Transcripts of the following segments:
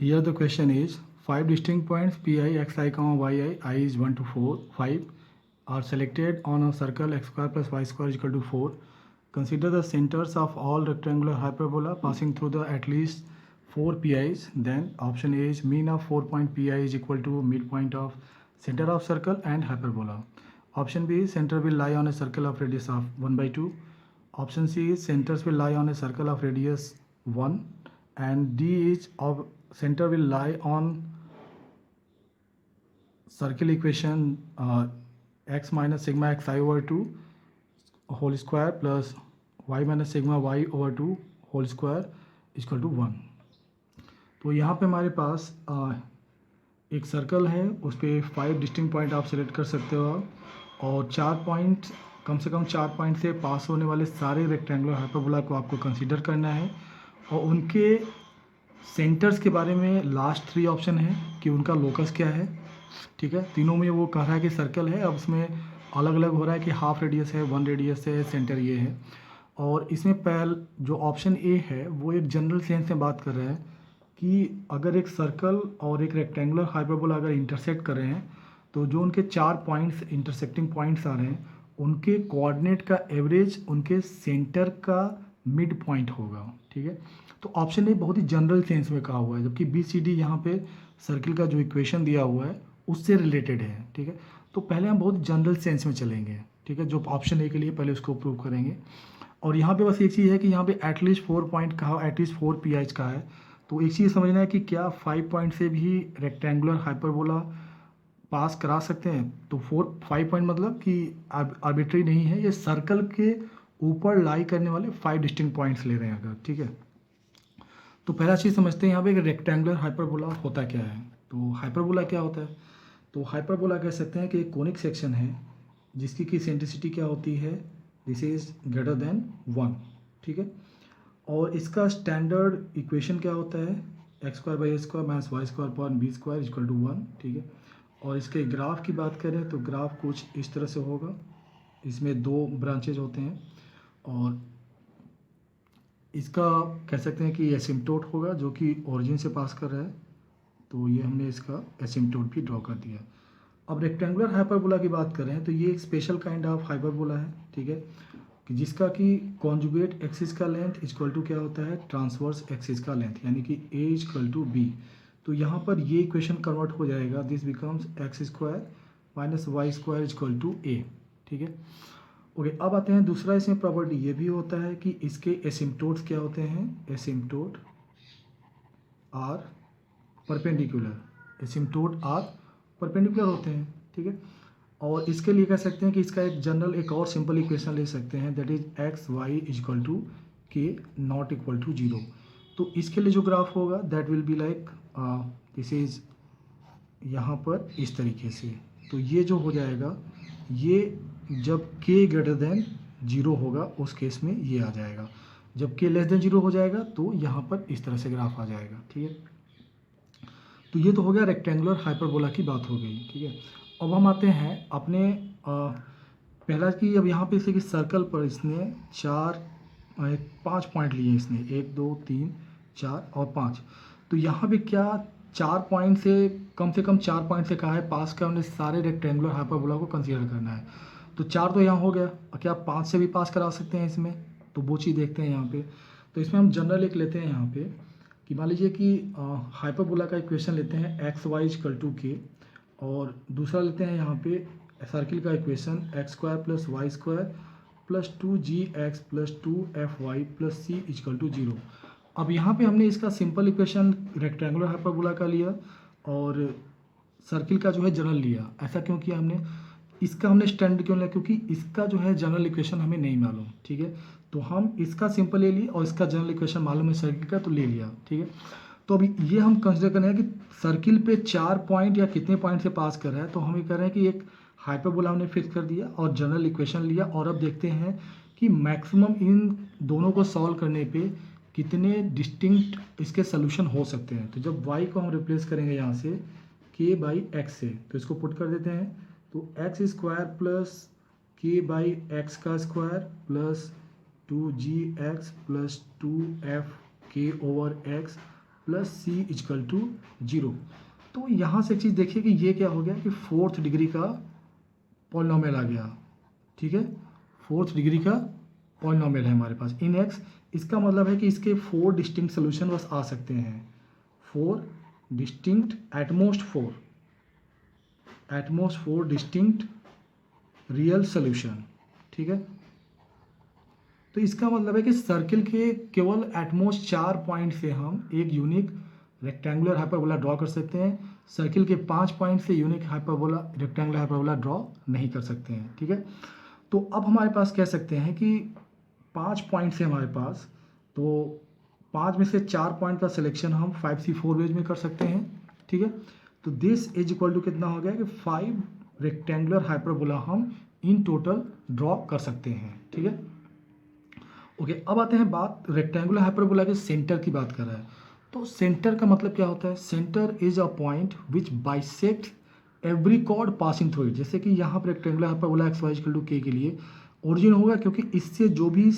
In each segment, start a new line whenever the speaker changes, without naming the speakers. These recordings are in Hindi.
Here the question is 5 distinct points pi, xi, yi, I is 1 to 4, 5 are selected on a circle x square plus y square is equal to 4. Consider the centers of all rectangular hyperbola passing through the at least 4 pi's. Then option A is mean of 4 point pi is equal to midpoint of center of circle and hyperbola. Option B is center will lie on a circle of radius of 1 by 2. Option C is centers will lie on a circle of radius 1, and D is of center will lie on circle equation x minus sigma xi over 2 whole square plus y minus sigma y over 2 whole square is equal to 1. तो यहाँ पे हमारे पास एक सर्कल है, उस पर 5 डिस्टिंक्ट पॉइंट आप सेलेक्ट कर सकते हो और 4 पॉइंट कम से कम 4 पॉइंट से पास होने वाले सारे रेक्टेंगुलर हाइपरबोला को आपको कंसीडर करना है और उनके सेंटर्स के बारे में लास्ट 3 ऑप्शन है कि उनका लोकस क्या है. ठीक है, तीनों में वो कह रहा है कि सर्कल है. अब उसमें अलग अलग हो रहा है कि हाफ रेडियस है, 1 रेडियस है, सेंटर ये है. और इसमें पहल जो ऑप्शन ए है वो एक जनरल सेंस में बात कर रहा है कि अगर एक सर्कल और एक रेक्टेंगुलर हाइपरबोला अगर इंटरसेक्ट कर रहे हैं तो जो उनके 4 पॉइंट्स इंटरसेक्टिंग पॉइंट्स आ रहे हैं उनके कोऑर्डिनेट का एवरेज उनके सेंटर का मिड पॉइंट होगा. ठीक है, तो ऑप्शन ए बहुत ही जनरल सेंस में कहा हुआ है, जबकि बी सी डी यहाँ पे सर्किल का जो इक्वेशन दिया हुआ है उससे रिलेटेड है. ठीक है, तो पहले हम बहुत जनरल सेंस में चलेंगे. ठीक है, जो ऑप्शन ए के लिए पहले उसको प्रूव करेंगे. और यहाँ पे बस एक चीज़ है कि यहाँ पे एटलीस्ट 4 पॉइंट कहा, एटलीस्ट 4 पी आईज का है. तो एक चीज़ समझना है कि क्या 5 पॉइंट से भी रेक्टेंगुलर हाइपरबोला पास करा सकते हैं. तो 5 पॉइंट मतलब कि आर्बिट्री नहीं है, ये सर्कल के ऊपर लाई करने वाले 5 डिस्टिंक्ट पॉइंट्स ले रहे हैं अगर. ठीक है, तो पहला चीज़ समझते हैं यहाँ पे कि रेक्टेंगुलर हाइपरबोला होता क्या है. तो हाइपरबोला क्या होता है, तो हाइपरबोला कह सकते हैं कि एक कोनिक सेक्शन है जिसकी की सेंट्रिसिटी क्या होती है, दिस इज़ ग्रेटर देन 1. ठीक है, और इसका स्टैंडर्ड इक्वेशन क्या होता है, x square by a square minus y square upon b square equal to 1. ठीक है, और इसके ग्राफ की बात करें तो ग्राफ कुछ इस तरह से होगा. इसमें 2 ब्रांचेज होते हैं और इसका कह सकते हैं कि एसिम्पटोट होगा जो कि ओरिजिन से पास कर रहा है. तो ये हमने इसका एसिम्पटोट भी ड्रॉ कर दिया. अब रेक्टेंगुलर हाइपरबोला की बात करें तो ये एक स्पेशल काइंड ऑफ हाइपरबोला है. ठीक है, कि जिसका कि कॉन्जुगेट एक्सिस का लेंथ इक्वल टू क्या होता है, ट्रांसवर्स एक्सिस का लेंथ, यानी कि ए इक्वल टू बी. तो यहाँ पर ये इक्वेशन कन्वर्ट हो जाएगा, this becomes x square minus y square equal to a. ठीक है, ओके. अब आते हैं दूसरा, इसमें प्रॉपर्टी ये भी होता है कि इसके एसिम्पटोट्स क्या होते हैं, एसिम्पटोट आर परपेंडिकुलर, एसिम्पटोट आर परपेंडिकुलर होते हैं. ठीक है, और इसके लिए कह सकते हैं कि इसका एक जनरल एक और सिंपल इक्वेशन ले सकते हैं, that is x y equal to k not equal to 0. तो इसके लिए जो ग्राफ होगा that will be like this is यहाँ पर इस तरीके से. तो ये जो हो जाएगा, ये जब k ग्रेटर देन 0 होगा उस केस में ये आ जाएगा, जब k लेस देन 0 हो जाएगा तो यहाँ पर इस तरह से ग्राफ आ जाएगा. ठीक है, तो ये तो हो गया रेक्टेंगुलर हाइपरबोला की बात हो गई. ठीक है, अब हम आते हैं अपने पहला कि अब यहाँ पे इसे कि सर्कल पर इसने 5 पॉइंट लिए, इसने 1 2 3 4 और 5. तो यहाँ पे क्या 4 पॉइंट से कम 4 पॉइंट से कहा है पास का हमने सारे रेक्टेंगुलर हाइपरबोला को कंसीडर करना है. तो 4 तो यहाँ हो गया, क्या 5 से भी पास करा सकते हैं इसमें, तो वो चीज़ देखते हैं यहाँ पे. तो इसमें हम जनरल एक लेते हैं यहाँ पे कि मान लीजिए कि हाइपरबोला का इक्वेशन लेते हैं एक्स वाई इक्वल टू के, और दूसरा लेते हैं यहाँ पे सर्किल का equation x square plus y square plus 2gx plus 2fy plus c equal to 0. अब यहाँ पे हमने इसका सिंपल इक्वेशन रेक्टेंगुलर हाइपरबोला का लिया और सर्किल का जो है जनरल लिया. ऐसा क्यों किया हमने, इसका हमने स्टैंडर्ड क्यों लिया, क्योंकि इसका जो है जनरल इक्वेशन हमें नहीं मालूम. ठीक है, तो हम इसका सिंपल ले लिए और इसका जनरल इक्वेशन मालूम है सर्किल का, तो ले लिया. ठीक है, तो अभी ये हम कंसिडर कर रहे हैं कि सर्किल पे 4 पॉइंट या कितने पॉइंट से पास कर रहा है. तो हम ये कर रहे हैं कि एक हाइपरबोला हमने फिक्स कर दिया और जनरल इक्वेशन लिया, और अब देखते हैं कि मैक्सिमम इन दोनों को सॉल्व करने पे कितने डिस्टिंक्ट इसके सोल्यूशन हो सकते हैं. तो जब y को हम रिप्लेस करेंगे यहाँ से k बाई एक्स से, तो इसको पुट कर देते हैं. तो x square plus k by x का square plus 2gx plus 2f k over x plus c equal to 0। तो यहाँ से एक चीज़ देखिए कि ये क्या हो गया कि फोर्थ डिग्री का पॉलिनोमियल आ गया, ठीक है, फोर्थ डिग्री का पॉलिनोमियल है हमारे पास इन एक्स। इसका मतलब है कि इसके 4 डिस्टिंक्ट सोल्यूशन बस आ सकते हैं, 4 distinct at most 4 distinct real solution, ठीक है। तो इसका मतलब है कि सर्किल के केवल एटमोस्ट 4 पॉइंट से हम एक यूनिक रेक्टेंगुलर हाइपरबोला ड्रॉ कर सकते हैं। सर्किल के 5 पॉइंट से unique hyperbola rectangular hyperbola draw नहीं कर सकते हैं, ठीक है। तो अब हमारे पास कह सकते हैं कि 5 पॉइंट से हमारे पास, तो 5 में से 4 पॉइंट का सिलेक्शन हम 5C4 वेज में कर सकते हैं, ठीक है। तो दिस इज इक्वल टू कितना हो गया कि 5 रेक्टेंगुलर हाइपरबोला हम इन टोटल ड्रॉ कर सकते हैं, ठीक है। ओके, अब आते हैं बात रेक्टेंगुलर हाइपरबोला के सेंटर की बात कर रहा है। तो सेंटर का मतलब क्या होता है? Centre is a point which bisect every chord passing through it. जैसे कि यहाँ पर rectangular hyperbola x y equal to k लिए ओरिजिन होगा, क्योंकि इससे जो भी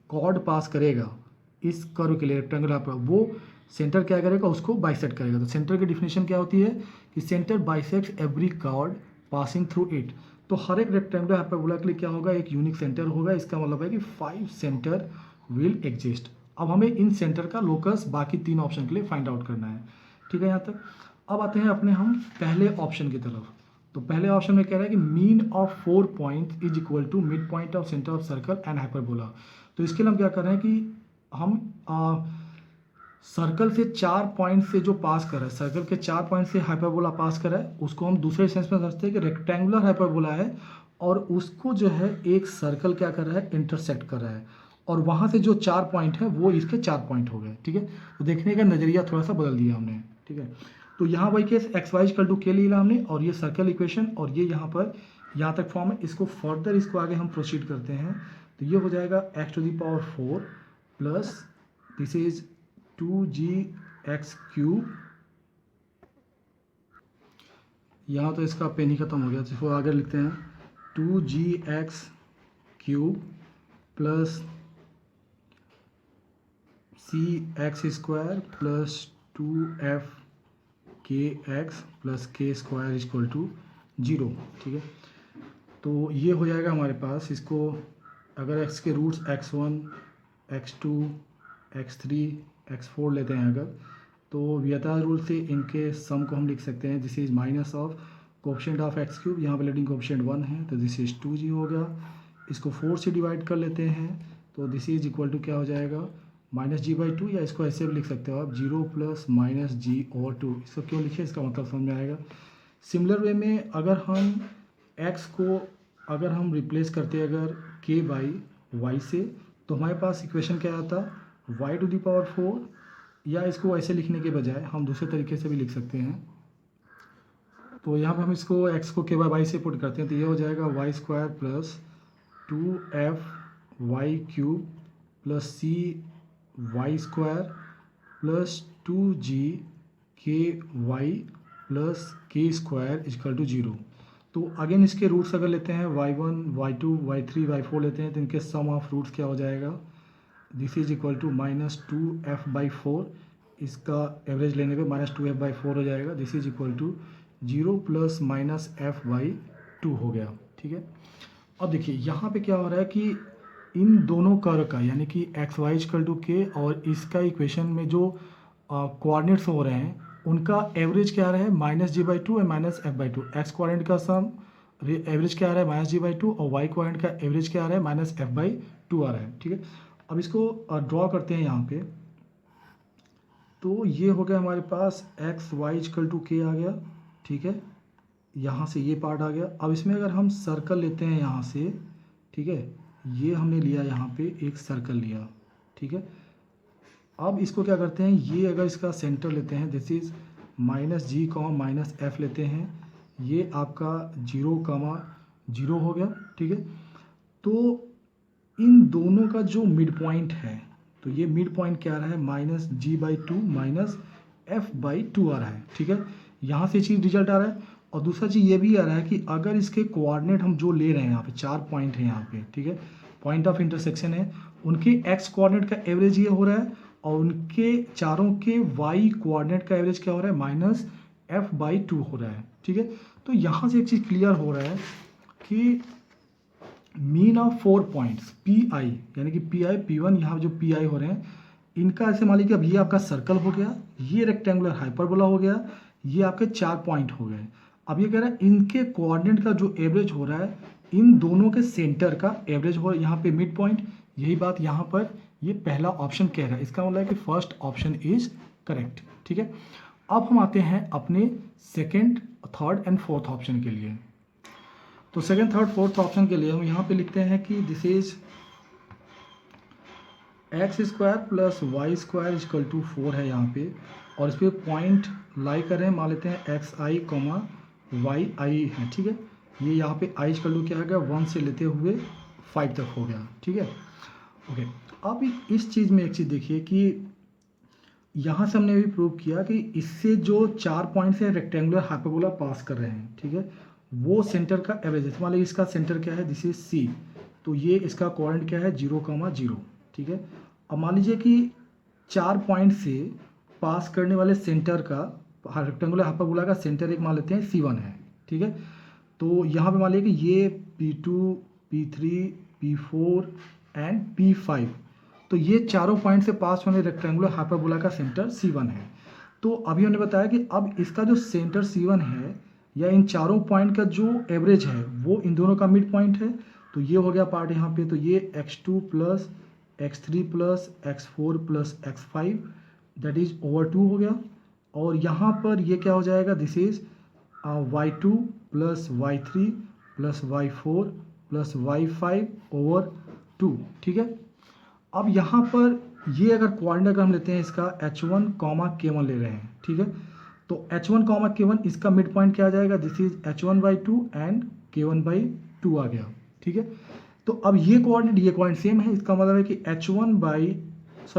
कॉर्ड पास करेगा इस कर्व के लिए रेक्टेंगुलर हाइपरबोला, वो सेंटर क्या करेगा, उसको बाइसेक्ट करेगा। तो सेंटर की डिफिनेशन क्या होती है कि centre bisects every chord passing through it. तो हर एक रेक्टेंगुलर हाइपरबोला के लिए क्या होगा, एक यूनिक सेंटर होगा। इसका मतलब है कि 5 सेंटर विल एग्जिस्ट। अब हमें इन सेंटर का लोकस बाकी 3 ऑप्शन के लिए फाइंड आउट करना है, ठीक है यहाँ तक। अब आते हैं अपने हम पहले ऑप्शन की तरफ। तो पहले ऑप्शन में कह रहा है कि mean of 4 point is equal to mid point of centre of circle and hyperbola. तो इसके लिए हम क्या कर रहे हैं कि हम सर्कल से 4 पॉइंट से जो पास कर रहा है, सर्कल के 4 पॉइंट से हाइपरबोला पास कर रहा है, उसको हम दूसरे सेंस में समझते हैं कि रेक्टेंगुलर हाइपरबोला है और उसको जो है एक सर्कल क्या कर रहा है, इंटरसेक्ट कर रहा है। और वहाँ से जो 4 पॉइंट है वो इसके 4 पॉइंट हो गए, ठीक है। तो देखने का नज़रिया थोड़ा सा बदल दिया हमने, ठीक है। तो यहाँ वही case x y equal to k ले लिया हमने, और ये सर्कल इक्वेशन, और ये यहाँ पर यहाँ तक फॉर्म है। इसको फर्दर इसको आगे हम प्रोसीड करते हैं। तो ये हो जाएगा x⁴ plus this is 2gx³ यहाँ तो इसका पेन ही खत्म हो गया, जिसको आगे लिखते हैं 2gx³ plus cx² plus 2fkx plus k² equal to 0, ठीक है। तो ये हो जाएगा हमारे पास। इसको अगर x के roots x1, x2, x3, x4 लेते हैं अगर, तो वियता रूल से इनके सम को हम लिख सकते हैं। This is minus of coefficient of x³, यहाँ पर लीडिंग कोएफिशिएंट 1 है, तो दिस इज 2g हो गया। इसको 4 से डिवाइड कर लेते हैं, तो दिस इज इक्वल टू क्या हो जाएगा, -g/2, या इसको ऐसे भी लिख सकते हो आप 0 प्लस -g/2। इसको क्यों लिखे, इसका मतलब समझ में आएगा। सिमिलर वे में अगर हम x को अगर हम रिप्लेस करते हैं अगर k/y से, तो हमारे पास इक्वेशन क्या आता, y⁴, या इसको ऐसे लिखने के बजाय हम दूसरे तरीके से भी लिख सकते हैं। तो यहाँ पर हम इसको x को k/y से पुट करते हैं, तो ये हो जाएगा y² plus 2fy³ plus cy² plus 2gky plus k² equal to 0। तो अगेन इसके रूट्स अगर लेते हैं y1, y2, y3, y4 लेते हैं, तो इनके सम ऑफ रूट्स क्या हो जाएगा, this is equal to -2f/4। इसका एवरेज लेने पे -2f/4 हो जाएगा। This is equal to 0 plus -f/2 हो गया, ठीक है। अब देखिए यहाँ पे क्या हो रहा है कि इन दोनों कर्व का, यानी कि एक्स वाई इक्वल टू के और इसका इक्वेशन में जो कोऑर्डिनेट्स हो रहे हैं उनका एवरेज क्या आ रहा है, -g/2 और -f/2। एक्स कोऑर्डिनेट का सम एवरेज क्या आ रहा है, -g/2, और वाई कोऑर्डिनेट का एवरेज क्या आ रहा है, -f/2 आ रहा है, ठीक है। अब इसको ड्रॉ करते हैं यहाँ पे। तो ये हो गया हमारे पास एक्स वाई इक्वल टू के आ गया, ठीक है। यहाँ से ये पार्ट आ गया। अब इसमें अगर हम सर्कल लेते हैं यहाँ से, ठीक है, ये हमने लिया यहाँ पे एक सर्कल लिया, ठीक है। अब इसको क्या करते हैं, ये अगर इसका सेंटर लेते हैं, दिस इज -g, -f लेते हैं, ये आपका 0, 0 हो गया, ठीक है। तो इन दोनों का जो मिड पॉइंट है, तो ये मिड पॉइंट क्या आ रहा है, -g/2 -f/2 आ रहा है, ठीक है। यहाँ से चीज़ रिजल्ट आ रहा है। और दूसरा चीज़ ये भी आ रहा है कि अगर इसके कोऑर्डिनेट हम जो ले रहे हैं, यहाँ पे 4 पॉइंट है यहाँ पे, ठीक है, पॉइंट ऑफ इंटरसेक्शन है, उनके एक्स कोऑर्डिनेट का एवरेज ये हो रहा है और उनके चारों के वाई कोऑर्डिनेट का एवरेज क्या हो रहा है, माइनस f/2 हो रहा है। ठीक है, तो यहाँ से एक चीज़ क्लियर हो रहा है कि mean of 4 points P I, यानी कि पी आई पी वन, यहाँ जो पी आई हो रहे हैं इनका ऐसे मान लीजिए अब ये आपका सर्कल हो गया, ये रेक्टेंगुलर हाइपरबोला हो गया, ये आपके 4 पॉइंट हो गए। अब ये कह रहा है इनके कोऑर्डिनेट का जो एवरेज हो रहा है, इन दोनों के सेंटर का एवरेज हो रहा है यहाँ पे मिड पॉइंट। यही बात यहाँ पर ये पहला ऑप्शन कह रहा है, इसका मतलब है कि फर्स्ट ऑप्शन इज करेक्ट। ठीक है, अब हम आते हैं अपने second, third and fourth option के लिए। तो सेकेंड, थर्ड, फोर्थ ऑप्शन के लिए हम यहाँ पे लिखते हैं कि this is x square plus y square equal to 4 है यहाँ पे, और इस पर पॉइंट लाई कर रहे हैं, मान लेते हैं एक्स आई कॉमा वाई आई है। ठीक है, ये यहाँ पे आई इजकल टू क्या हो गया, 1 से लेते हुए 5 तक हो गया। ठीक है, ओके। अब इस चीज़ में एक चीज़ देखिए कि यहाँ से हमने भी प्रूव किया कि इससे जो 4 पॉइंट से रेक्टेंगुलर हाइपरबोला पास कर रहे हैं, ठीक है, वो सेंटर का एवरेज है। मान लीजिए इसका सेंटर क्या है, दिस इज सी, तो ये इसका कोऑर्डिनेट क्या है, 0,0। ठीक है, अब मान लीजिए कि 4 पॉइंट से पास करने वाले सेंटर का, रेक्टेंगुलर हाइपरबोला का सेंटर एक मान लेते हैं C1 है। ठीक है, तो यहाँ पे मान लीजिए कि ये P2, P3, P4 and P5, तो ये चारों पॉइंट से पास होने रेक्टेंगुलर हाइपरबोला का सेंटर C1 है। तो अभी हमने बताया कि अब इसका जो सेंटर C1 है, या इन चारों पॉइंट का जो एवरेज है वो इन दोनों का मिड पॉइंट है। तो ये हो गया पार्ट यहाँ पे, तो ये x2 plus x3 plus x4 plus x5 that is over 2 हो गया। और यहाँ पर ये क्या हो जाएगा, this is y2 plus y3 plus y4 plus y5 over 2। ठीक है, अब यहाँ पर ये अगर कोऑर्डिनेट अगर हम लेते हैं इसका h1 कॉमा k1 ले रहे हैं। ठीक है, तो h1 कॉमा k1 इसका मिड पॉइंट क्या आ जाएगा, this is h1/2 and k1/2 आ गया। ठीक है, तो अब ये कोऑर्डिनेट सेम है, इसका मतलब है कि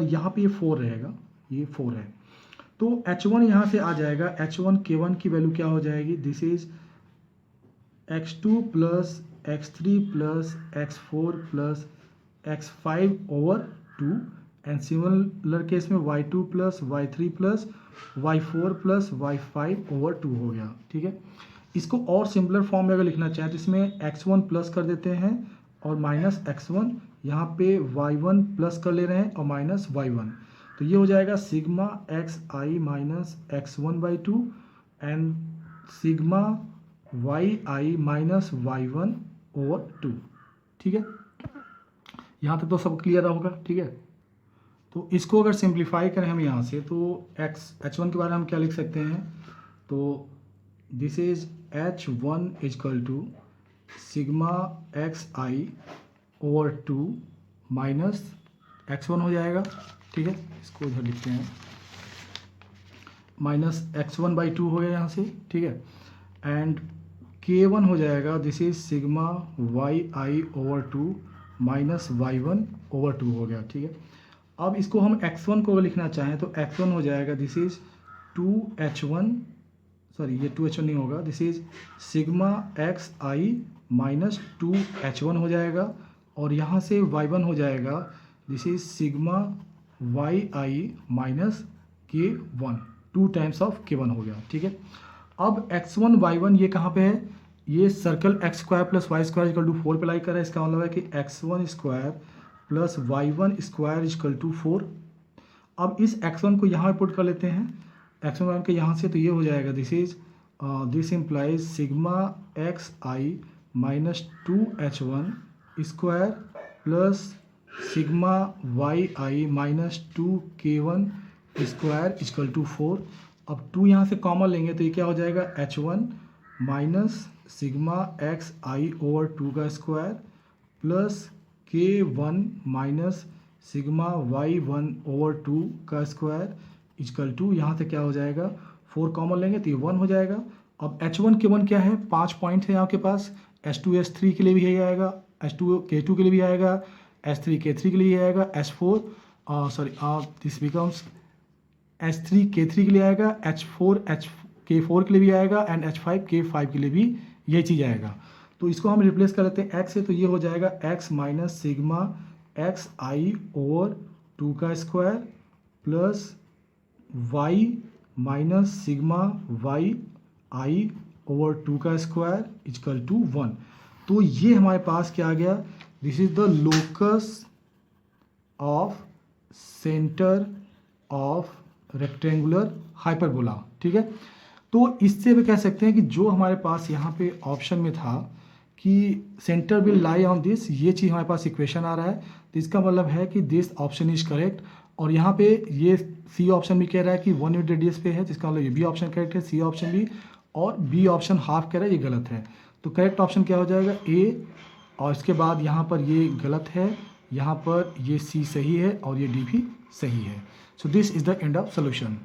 यहाँ पे ये 4 रहेगा, ये 4 है, तो h1 यहाँ से आ जाएगा, h1 k1 की वैल्यू क्या हो जाएगी, this is x2 plus x3 plus x4 plus x5 over 2 and similar case में y2 plus y3 plus y4 plus y5 over 2 हो गया। ठीक है, इसको और सिंपलर फॉर्म में अगर लिखना चाहें तो इसमें x1 प्लस कर देते हैं और माइनस x1, यहाँ पे y1 प्लस कर ले रहे हैं और माइनस y1, तो ये हो जाएगा sigma x i minus x1/2 and sigma y i minus y1 over 2। ठीक है, यहाँ तक तो सब क्लियर होगा। ठीक है, तो इसको अगर सिंप्लीफाई करें हम यहाँ से, तो h1 के बारे में हम क्या लिख सकते हैं, तो this is h1 equal to sigma x i over 2 minus x1 हो जाएगा। ठीक है, इसको इधर लिखते हैं, माइनस x1/2 हो गया यहाँ से। ठीक है, एंड k1 हो जाएगा, this is sigma y i over 2 minus y1 over 2 हो गया। ठीक है, अब इसको हम x1 को लिखना चाहें तो x1 हो जाएगा, दिस इज 2h1, सॉरी ये 2h1 नहीं होगा, this is sigma x i minus 2h1 हो जाएगा, और यहाँ से y1 हो जाएगा, this is sigma y i minus k1, 2 times of k1 हो गया। ठीक है, अब x1 y1 ये कहाँ पे है, ये circle x square plus y square equal to 4 पे लाई कर रहा है, इसका मतलब है कि x1 square plus y1 square equal to 4। अब इस x1 को यहाँ पुट कर लेते हैं, x1 के यहाँ से, तो ये हो जाएगा, this implies sigma x i minus 2h1 square plus sigma y i minus 2k1 square equal to 4। अब 2 यहाँ से कॉमन लेंगे तो ये क्या हो जाएगा, h1 minus sigma x i over 2 का square plus k1 minus sigma y1 over 2 का स्क्वायर इक्वल टू, यहाँ से क्या हो जाएगा, 4 कॉमन लेंगे तो ये 1 हो जाएगा। अब h1 k1 क्या है, 5 पॉइंट है आपके पास, h2 h3 के लिए भी यही आएगा, h2 k2 के लिए भी आएगा, h3 k3 के लिए आएगा, दिस बिकम्स h3 k3 के लिए आएगा, h4 k4 के लिए भी आएगा एंड h5 k5 के लिए भी यही चीज़ आएगा। तो इसको हम रिप्लेस कर लेते हैं x से, तो ये हो जाएगा x minus sigma x i over 2 का square plus y minus sigma y i over 2 का स्क्वायर इजकल टू 1। तो ये हमारे पास क्या आ गया, this is the locus of centre of rectangular hyperbola. ठीक है, तो इससे भी कह सकते हैं कि जो हमारे पास यहाँ पे ऑप्शन में था कि centre will lie on this, ये चीज़ हमारे पास इक्वेशन आ रहा है, तो इसका मतलब है कि दिस ऑप्शन इज करेक्ट। और यहाँ पे ये सी ऑप्शन भी कह रहा है कि 1 यूनिट रेडियस पे है, जिसका मतलब ये बी ऑप्शन करेक्ट है, सी ऑप्शन भी, और बी ऑप्शन हाफ कह रहा है, ये गलत है। तो करेक्ट ऑप्शन क्या हो जाएगा, ए, और इसके बाद यहाँ पर ये गलत है, यहाँ पर ये सी सही है और ये डी भी सही है। So this is the end of solution.